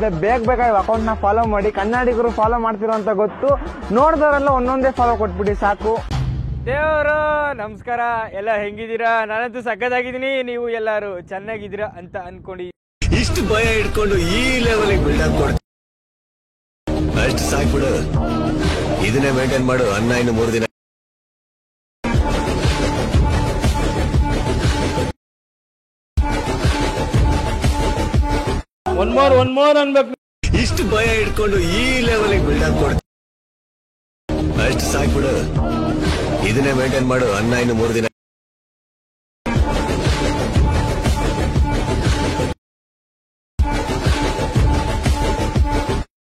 ಬೇಗ ಬೇಗ ಅಕೌಂಟ್ ನ ಫಾಲೋ ಮಾಡಿ, ಕನ್ನಡಿಗರು ಫಾಲೋ ಮಾಡ್ತಿರೋ ಅಂತ ಗೊತ್ತು. ನೋಡಿದವರೆಲ್ಲ ಒಂದೊಂದೇ ಫಾಲೋ ಕೊಟ್ಬಿಡಿ ಸಾಕು. ದೇವರು ನಮಸ್ಕಾರ, ಎಲ್ಲ ಹೆಂಗಿದ್ದೀರಾ? ನಾನಂತೂ ಸಕ್ಕತ್ತಾಗಿದ್ದೀನಿ, ನೀವು ಎಲ್ಲಾರು ಚೆನ್ನಾಗಿದ್ದೀರಾ ಅಂತ ಅನ್ಕೊಂಡು. ಇಷ್ಟು ಭಯ ಇಟ್ಕೊಂಡು ಈ ಲೆವೆಲ್ ಬಿಲ್ಡಪ್ ಕೊಡ್ತೀನಿ, ಅಷ್ಟು ಸಾಕ್ಬಿಡು. ಇದನ್ನೇ ಮೇಂಟೈನ್ ಮಾಡು. ಅನ್ನ ಇನ್ನು 3 ದಿನ. ಒನ್ ಮೋರ್ ಅನ್ಬೇಕು. ಇಷ್ಟು ಭಯ ಇಟ್ಕೊಂಡು ಈ ಲೆವೆಲ್ ಬಿಲ್ಡಪ್ ಕೊಡ್ತೀನಿ, ಅಷ್ಟು ಸಾಕ್ಬಿಡು. ಇದನ್ನೇ ಮೇಂಟೈನ್ ಮಾಡು. ಅನ್ನ ಇನ್ನು 3 ದಿನ.